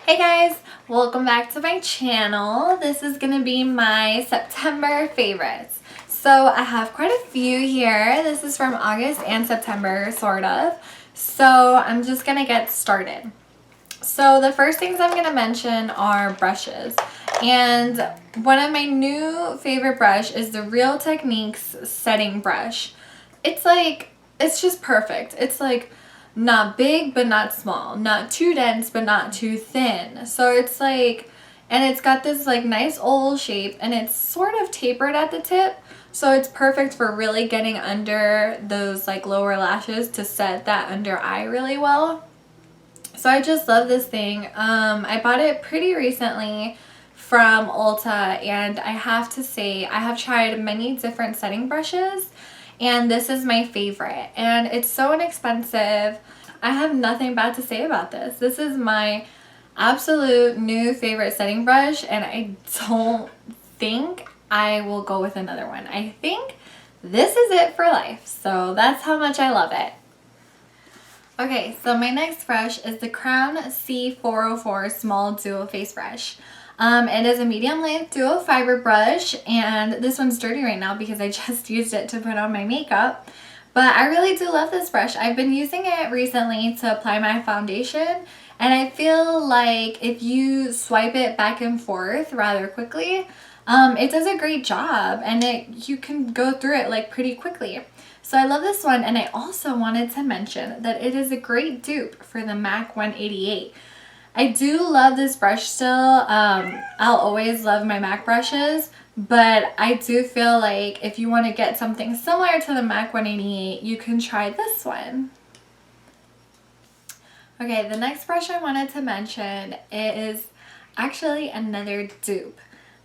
Hey guys, welcome back to my channel. This is gonna be my September favorites. So I have quite a few here. This is from August and September, sort of. So I'm just gonna get started. So the first things I'm gonna mention are brushes. And one of my new favorite brush is the Real Techniques setting brush. It's just perfect. It's like not big but not small, not too dense but not too thin. So it's like, and it's got this like nice oval shape and it's sort of tapered at the tip. So it's perfect for really getting under those like lower lashes to set that under eye really well. So I just love this thing. I bought it pretty recently from Ulta, and I have to say I have tried many different setting brushes and this is my favorite, and it's so inexpensive. I have nothing bad to say about this. This is my absolute new favorite setting brush, and I don't think I will go with another one. I think this is it for life. So that's how much I love it. Okay, so my next brush is the Crown C404 Small Duo Face Brush. It is a medium length duo fiber brush, and this one's dirty right now because I just used it to put on my makeup. But I really do love this brush. I've been using it recently to apply my foundation, and I feel like if you swipe it back and forth rather quickly, it does a great job, and you can go through it like pretty quickly. So I love this one, and I also wanted to mention that it is a great dupe for the MAC 188. I do love this brush still. I'll always love my MAC brushes, but I do feel like if you want to get something similar to the MAC 188, you can try this one. Okay, the next brush I wanted to mention is actually another dupe.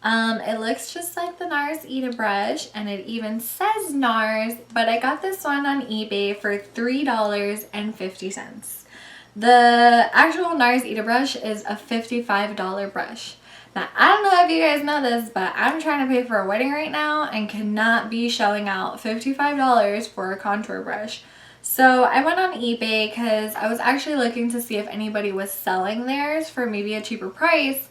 It looks just like the NARS Ita brush, and it even says NARS, but I got this one on eBay for $3.50. The actual NARS Ita brush is a $55 brush. Now, I don't know if you guys know this, but I'm trying to pay for a wedding right now and cannot be shelling out $55 for a contour brush. So I went on eBay because I was actually looking to see if anybody was selling theirs for maybe a cheaper price.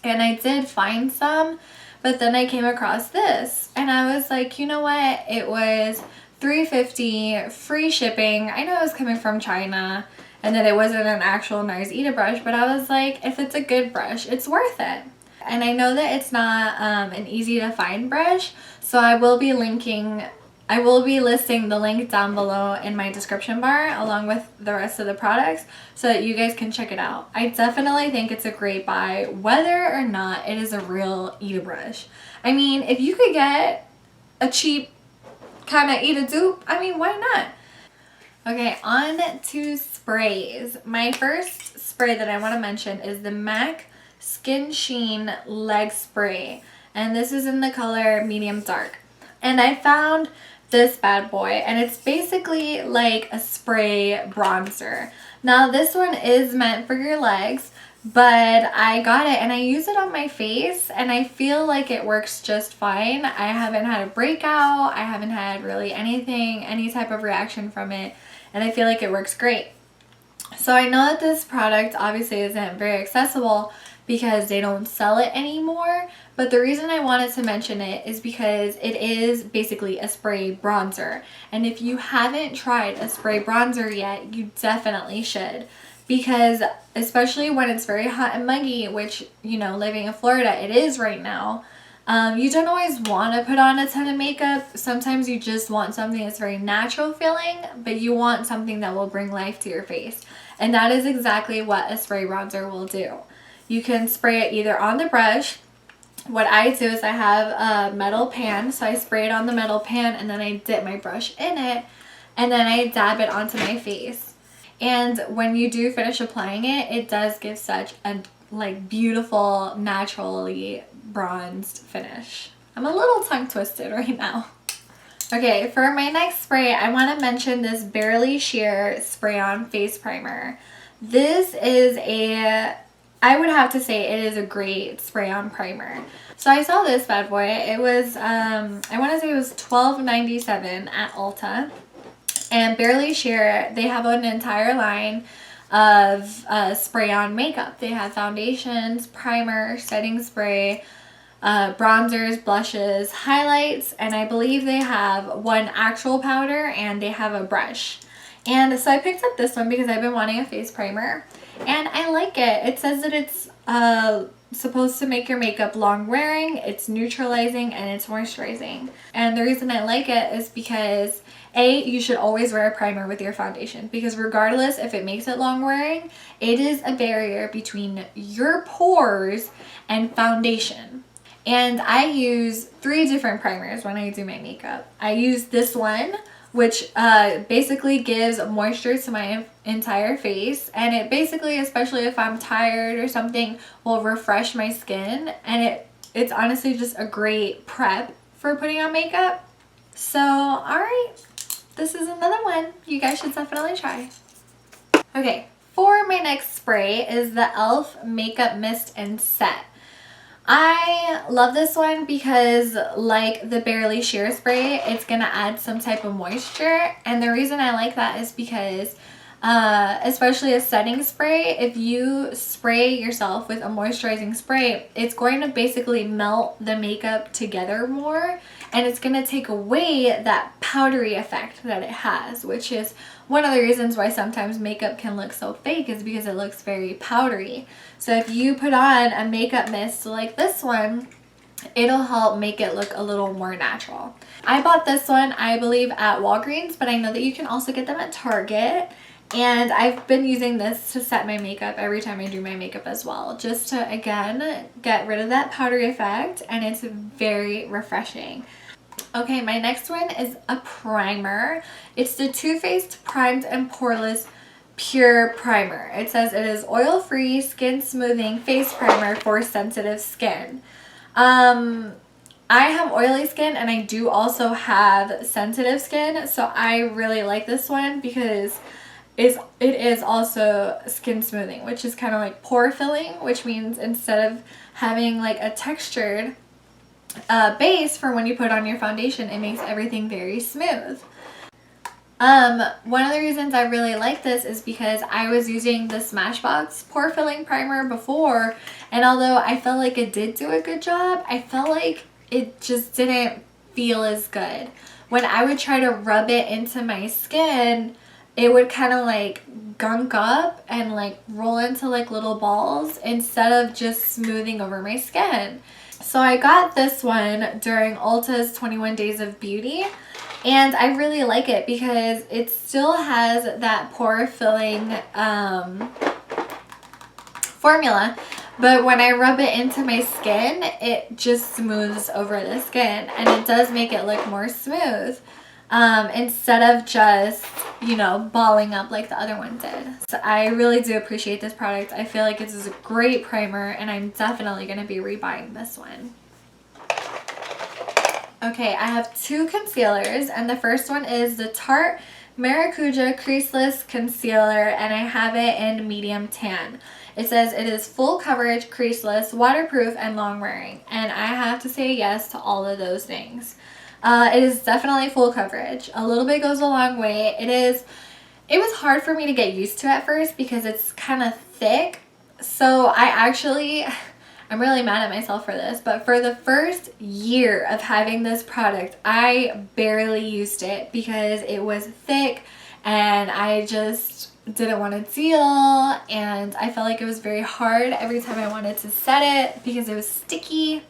And I did find some, but then I came across this and I was like, you know what? It was $3.50, free shipping. I know it was coming from China and that it wasn't an actual NARS Ita brush, but I was like, if it's a good brush, it's worth it. And I know that it's not an easy to find brush, so I will be listing the link down below in my description bar along with the rest of the products so that you guys can check it out. I definitely think it's a great buy whether or not it is a real Ita brush. I mean, if you could get a cheap kind of Ita dupe, I mean, why not? Okay, on to sprays. My first spray that I want to mention is the MAC Skinsheen Leg Spray, and this is in the color medium dark. And I found this bad boy, and it's basically like a spray bronzer. Now this one is meant for your legs, but I got it and I use it on my face and I feel like it works just fine. I haven't had a breakout, I haven't had really any type of reaction from it, and I feel like it works great. So I know that this product obviously isn't very accessible because they don't sell it anymore, but the reason I wanted to mention it is because it is basically a spray bronzer, and if you haven't tried a spray bronzer yet, you definitely should, because especially when it's very hot and muggy, which, you know, living in Florida it is right now, you don't always want to put on a ton of makeup. Sometimes you just want something that's very natural feeling, but you want something that will bring life to your face, and that is exactly what a spray bronzer will do. You can spray it either on the brush. What I do is I have a metal pan, so I spray it on the metal pan and then I dip my brush in it and then I dab it onto my face. And when you do finish applying it, it does give such a like beautiful, naturally bronzed finish. I'm a little tongue twisted right now. Okay, for my next spray, I want to mention this Bairly Sheer Spray On Face Primer. This is I would have to say it is a great spray on primer. So I saw this bad boy. It was, I want to say it was $12.97 at Ulta. And Bairly Sheer, they have an entire line of spray on makeup. They have foundations, primer, setting spray, bronzers, blushes, highlights, and I believe they have one actual powder and they have a brush. And so I picked up this one because I've been wanting a face primer and I like it. It says that it's supposed to make your makeup long wearing, it's neutralizing, and it's moisturizing. And the reason I like it is because you should always wear a primer with your foundation, because regardless if it makes it long wearing, it is a barrier between your pores and foundation. And I use 3 different primers when I do my makeup. I use this one, which basically gives moisture to my entire face, and it basically, especially if I'm tired or something, will refresh my skin, and it's honestly just a great prep for putting on makeup. So alright, this is another one you guys should definitely try. Okay, for my next spray is the e.l.f. Makeup Mist and Set. I love this one because, like the Bairly Sheer spray, it's going to add some type of moisture. And the reason I like that is because, especially a setting spray, if you spray yourself with a moisturizing spray, it's going to basically melt the makeup together more. And it's going to take away that powdery effect that it has, which is one of the reasons why sometimes makeup can look so fake, is because it looks very powdery. So if you put on a makeup mist like this one, it'll help make it look a little more natural. I bought this one, I believe, at Walgreens, but I know that you can also get them at Target. And I've been using this to set my makeup every time I do my makeup as well, just to, again, get rid of that powdery effect, and it's very refreshing. Okay, my next one is a primer. It's the Too Faced Primed and Poreless Pure Primer. It says it is oil-free, skin smoothing face primer for sensitive skin. I have oily skin and I do also have sensitive skin, so I really like this one because it is also skin smoothing, which is kind of like pore filling, which means instead of having like a textured base for when you put on your foundation, it makes everything very smooth. One of the reasons I really like this is because I was using the Smashbox pore filling primer before, and although I felt like it did do a good job, I felt like it just didn't feel as good. When I would try to rub it into my skin, it would kind of like gunk up and like roll into like little balls instead of just smoothing over my skin. So I got this one during Ulta's 21 Days of Beauty, and I really like it because it still has that pore filling formula, but when I rub it into my skin, it just smooths over the skin, and it does make it look more smooth instead of just, you know, balling up like the other one did. So I really do appreciate this product. I feel like it's a great primer, and I'm definitely going to be rebuying this one. Okay, I have 2 concealers, and the first one is the Tarte Maracuja Creaseless Concealer, and I have it in medium tan. It says it is full coverage, creaseless, waterproof, and long wearing, and I have to say yes to all of those things. It is definitely full coverage. A little bit goes a long way. It was hard for me to get used to at first because it's kind of thick. So I'm really mad at myself for this, but for the first year of having this product, I barely used it because it was thick and I just didn't want to deal, and I felt like it was very hard every time I wanted to set it because it was sticky.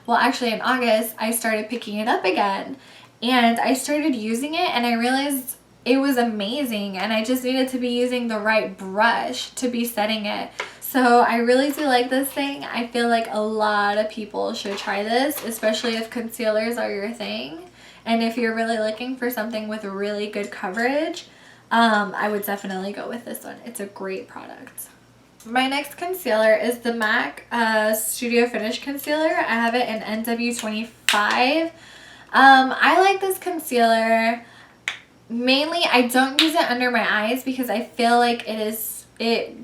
Well, actually in August, I started picking it up again, and I started using it, and I realized it was amazing, and I just needed to be using the right brush to be setting it. So I really do like this thing. I feel like a lot of people should try this, especially if concealers are your thing. And if you're really looking for something with really good coverage, I would definitely go with this one. It's a great product. My next concealer is the MAC Studio Finish Concealer. I have it in NW25. I like this concealer. Mainly, I don't use it under my eyes because I feel like it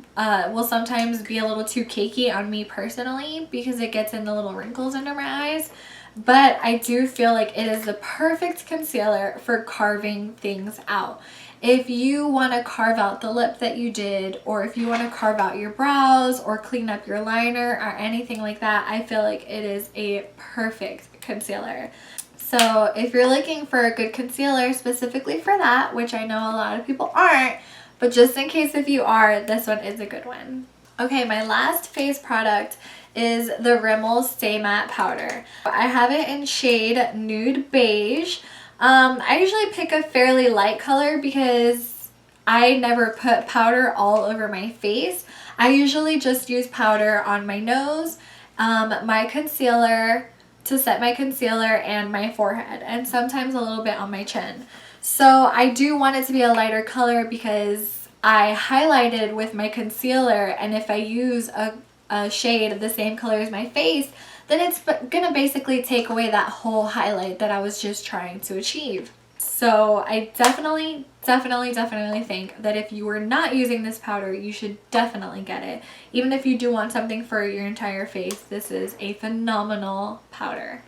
will sometimes be a little too cakey on me personally because it gets in the little wrinkles under my eyes. but I do feel like it is the perfect concealer for carving things out. If you want to carve out the lip that you did, or if you want to carve out your brows or clean up your liner or anything like that, I feel like it is a perfect concealer. So if you're looking for a good concealer specifically for that, which I know a lot of people aren't, but just in case if you are, this one is a good one. Okay, my last face product is the Rimmel Stay Matte powder. I have it in shade Nude Beige. I usually pick a fairly light color because I never put powder all over my face. I usually just use powder on my nose, my concealer, to set my concealer, and my forehead, and sometimes a little bit on my chin. So I do want it to be a lighter color because I highlighted with my concealer, and if I use a shade of the same color as my face, then it's gonna basically take away that whole highlight that I was just trying to achieve. So I definitely think that if you are not using this powder, you should definitely get it. Even if you do want something for your entire face, this is a phenomenal powder.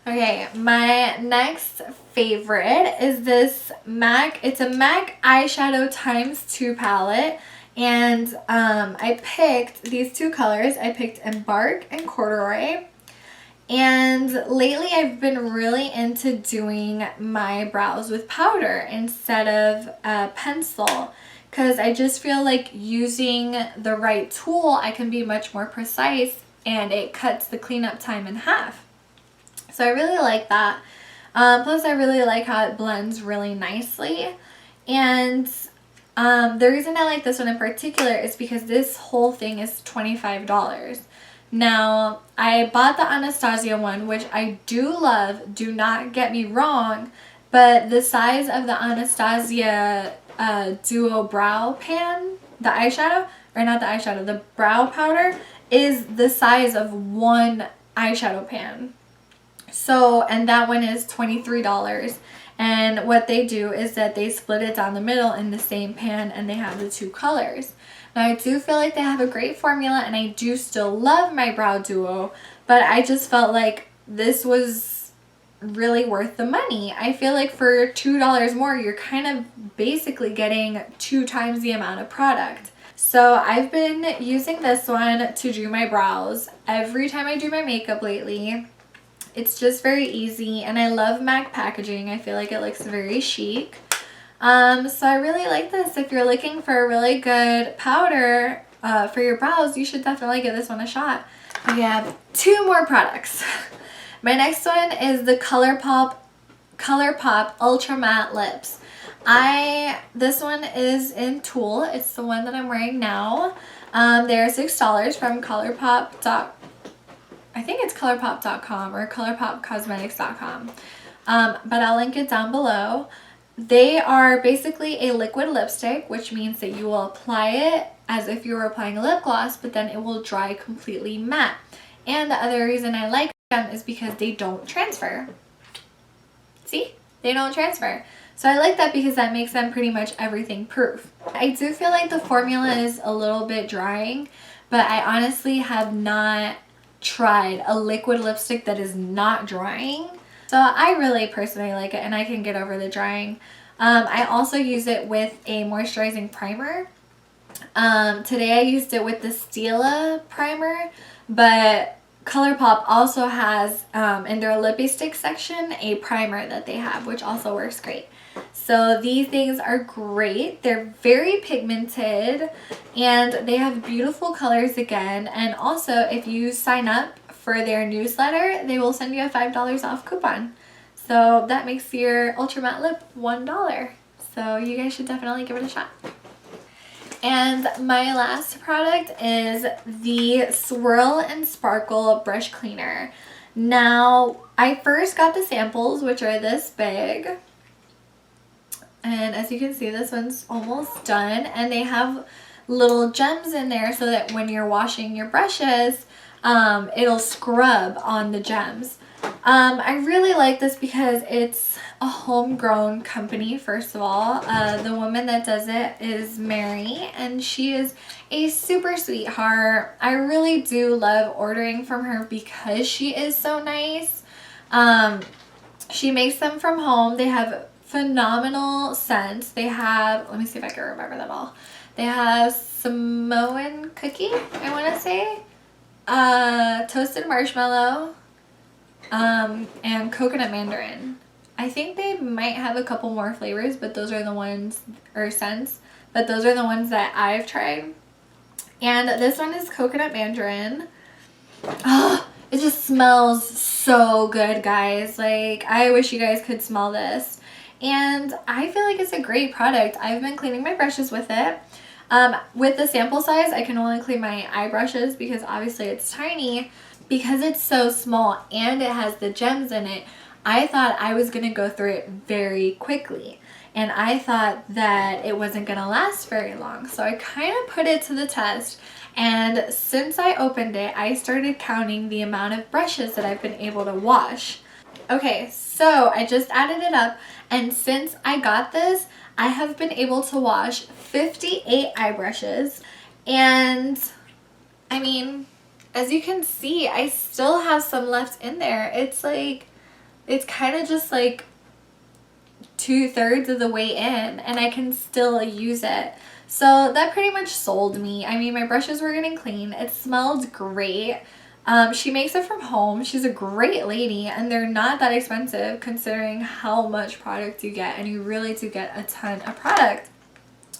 Okay, my next favorite is this MAC. It's a MAC eyeshadow ×2 palette. And I picked these two colors. I picked Embark and Corduroy. And lately I've been really into doing my brows with powder instead of a pencil, because I just feel like using the right tool, I can be much more precise and it cuts the cleanup time in half. So I really like that. Plus I really like how it blends really nicely. And the reason I like this one in particular is because this whole thing is $25. Now, I bought the Anastasia one, which I do love, do not get me wrong, but the size of the Anastasia Duo Brow Pan, the eyeshadow, or not the eyeshadow, the brow powder, is the size of one eyeshadow pan. So, and that one is $23. And what they do is that they split it down the middle in the same pan, and they have the two colors. Now I do feel like they have a great formula, and I do still love my brow duo, but I just felt like this was really worth the money. I feel like for $2 more, you're kind of basically getting 2 times the amount of product. So I've been using this one to do my brows every time I do my makeup lately. It's just very easy, and I love MAC packaging. I feel like it looks very chic. So I really like this. If you're looking for a really good powder for your brows, you should definitely give this one a shot. We have 2 more products. My next one is the ColourPop Ultra Matte Lips. This one is in Tulle. It's the one that I'm wearing now. They're $6 from ColourPop. I think it's ColourPop.com or ColourPopCosmetics.com. But I'll link it down below. They are basically a liquid lipstick, which means that you will apply it as if you were applying a lip gloss, but then it will dry completely matte. And the other reason I like them is because they don't transfer. See? They don't transfer. So I like that because that makes them pretty much everything proof. I do feel like the formula is a little bit drying, but I honestly have not tried a liquid lipstick that is not drying. So I really personally like it, and I can get over the drying. I also use it with a moisturizing primer. Today I used it with the Stila primer, but ColourPop also has in their lippy stick section a primer that they have, which also works great. So these things are great. They're very pigmented, and they have beautiful colors again. And also, if you sign up for their newsletter, they will send you a $5 off coupon. So that makes your Ultra Matte Lip $1. So you guys should definitely give it a shot. And my last product is the Swirl and Sparkle Brush Cleaner. Now, I first got the samples, which are this big. And as you can see, this one's almost done. And they have little gems in there so that when you're washing your brushes, it'll scrub on the gems. I really like this because it's a homegrown company, first of all. The woman that does it is Mary, and she is a super sweetheart. I really do love ordering from her because she is so nice. She makes them from home. They have phenomenal scents. They have, let me see if I can remember them all. They have Samoan cookie, I want to say, toasted marshmallow, and coconut mandarin. I think they might have a couple more flavors, but those are the ones, or scents, but those are the ones that I've tried. And this one is coconut mandarin. Oh, it just smells so good, guys. Like, I wish you guys could smell this. And I feel like it's a great product. I've been cleaning my brushes with it. With the sample size, I can only clean my eye brushes because obviously it's tiny. Because it's so small and it has the gems in it, I thought I was going to go through it very quickly. And I thought that it wasn't going to last very long. So I kind of put it to the test. And since I opened it, I started counting the amount of brushes that I've been able to wash. Okay, so I just added it up. And since I got this, I have been able to wash 58 eye brushes. And I mean, as you can see, I still have some left in there. It's like, it's kind of just like 2/3 of the way in, and I can still use it. So that pretty much sold me. I mean, my brushes were getting clean. It smelled great. She makes it from home. She's a great lady, and they're not that expensive considering how much product you get, and you really do get a ton of product.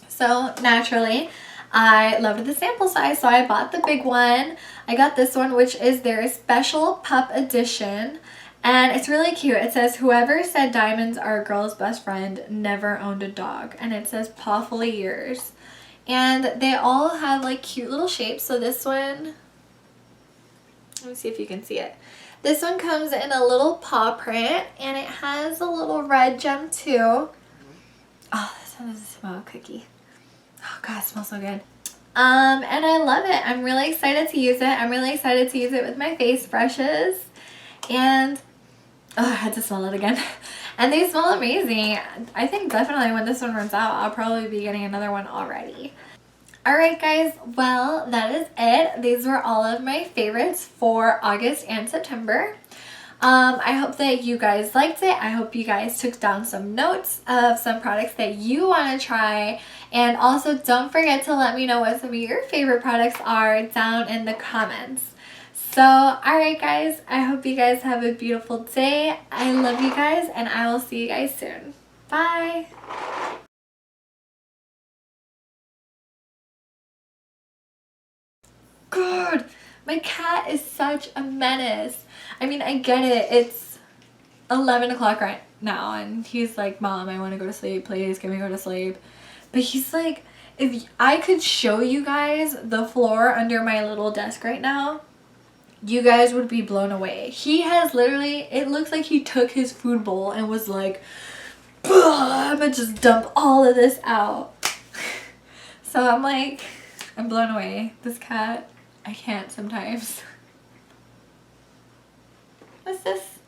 So naturally, I loved the sample size, so I bought the big one. I got this one, which is their special pup edition. And it's really cute. It says, whoever said diamonds are a girl's best friend never owned a dog. And it says, pawfully yours. And they all have like cute little shapes. So this one, let me see if you can see it. This one comes in a little paw print, and it has a little red gem too. Oh, this one doesn't smell like cookie. Oh God, it smells so good. And I love it. I'm really excited to use it. I'm really excited to use it with my face brushes. And oh, I had to smell it again. And they smell amazing. I think definitely when this one runs out, I'll probably be getting another one already. Alright guys, well, that is it. These were all of my favorites for August and September. I hope that you guys liked it. I hope you guys took down some notes of some products that you want to try. And also don't forget to let me know what some of your favorite products are down in the comments. So, alright guys, I hope you guys have a beautiful day. I love you guys, and I will see you guys soon. Bye! God, my cat is such a menace. I mean, I get it. It's 11 o'clock right now, and he's like, Mom, I want to go to sleep. Please, can we go to sleep? But he's like, if I could show you guys the floor under my little desk right now, you guys would be blown away. He has literally, it looks like he took his food bowl and was like, I'm gonna just dump all of this out. So I'm like, I'm blown away. This cat, I can't sometimes. What's this?